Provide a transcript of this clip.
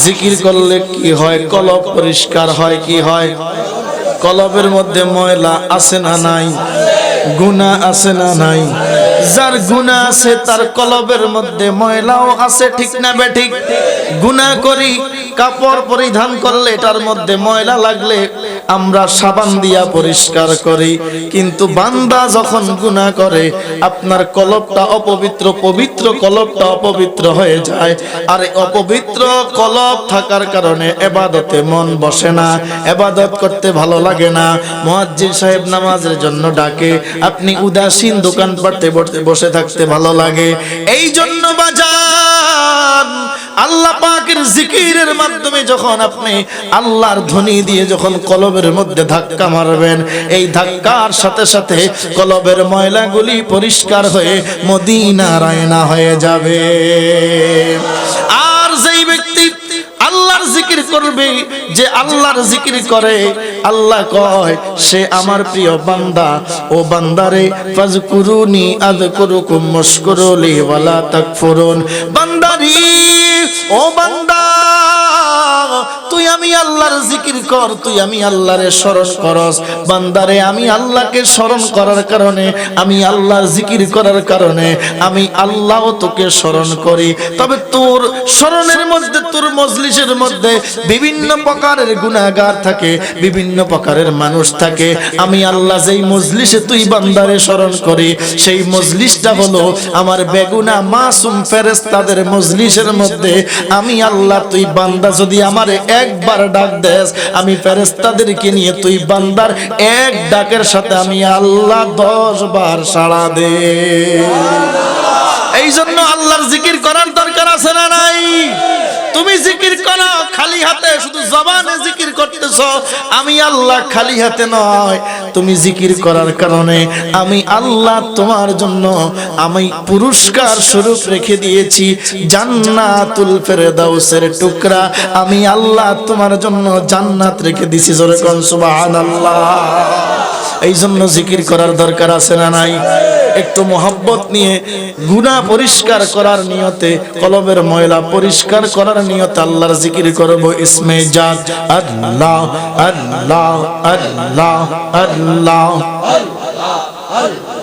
জিকির করলে কি হয়? কলব পরিষ্কার হয়। কি হয়? কলবের মধ্যে ময়লা আছে না নাই? গুনাহ আছে না নাই? যার গুনাহ আছে তার কলবের মধ্যে ময়লাও আছে, ঠিক না বেঠিক? গুনাহ করি, কাপড় পরিধান করলে এটার মধ্যে ময়লা লাগলে আমরা সাবান দিয়া পরিষ্কার করি, কিন্তু বান্দা যখন গুনাহ করে আপনার কলবটা অপবিত্র, পবিত্র কলবটা অপবিত্র হয়ে যায়। আর অপবিত্র কলব থাকার কারণে ইবাদতে মন বসে না, ইবাদত করতে ভালো লাগে না। মুয়াজ্জিন সাহেব নামাজের জন্য ডাকে, আপনি উদাসীন দোকানপাটে বসে থাকতে ভালো লাগে। এই জন্য বাজান আল্লাহ পাকের জিকিরের মাধ্যমে যখন আপনি আল্লাহর ধ্বনি দিয়ে যখন কলবের মধ্যে ধাক্কা মারবেন, এই ধাক্কার সাথে সাথে কলবের ময়লাগুলি পরিষ্কার হয়ে মদিনার আয়না হয়ে যাবে। আর যেই ব্যক্তি আল্লাহর জিকির করবে, যে আল্লাহর জিকির করে, আল্লাহ কয় সে আমার প্রিয় বান্দা। ও বান্দারে ফাজকুরুনি আযকুরুকুম ওয়াশকুরুলি ওয়ালা তাকফুরুন। বান্দারি, ও বান্দা, তুই আমি আল্লাহর জিকির কর, তুই আমি আল্লাহরে স্মরণ করস। বান্দারে, আমি আল্লাহকে স্মরণ করার কারণে, আমি আল্লাহর জিকির করার কারণে আমি আল্লাহও তোকে স্মরণ করি। তবে তোর স্মরণের মধ্যে, তোর মজলিসের মধ্যে বিভিন্ন প্রকারের গুনাহগার থাকে, বিভিন্ন প্রকারের মানুষ থাকে। আমি আল্লাহ যেই মজলিসে তুই বান্দারে স্মরণ করি, সেই মজলিসটা হলো আমার বেগুনা মাসুম ফেরেশতাদের মজলিসের মধ্যে। আমি আল্লাহ, তুই বান্দা যদি আমার একবার ডাক দেস, আমি ফেরেশতাদেরকে নিয়ে তুই বান্দার এক ডাকের সাথে আমি আল্লাহ 10 বার সাড়া দে। এই জন্য আল্লাহর জিকির করার দরকার আছে না নাই? তুমি জিকির করো খালি হাতে, শুধু জবানে জিকির করতেছ। আমি আল্লাহ খালি হাতে নয়, তুমি জিকির করার কারণে আমি আল্লাহ তোমার জন্য আমি পুরস্কার স্বরূপ রেখে দিয়েছি জান্নাতুল ফেরদাউসের টুকরা। আমি আল্লাহ তোমার জন্য জান্নাত রেখে দিয়েছি। জোরে কোন সুবহানাল্লাহ। এই জন্য জিকির করার দরকার আছে না নাই? একটু মোহাব্বত নিয়ে গুনাহ পরিষ্কার করার নিয়তে, কলবের ময়লা পরিষ্কার করার নিয়তে আল্লাহর জিকির করব। ইসমে জাত আল্লাহ আল্লাহ আল্লাহ আল্লাহ আল্লাহ।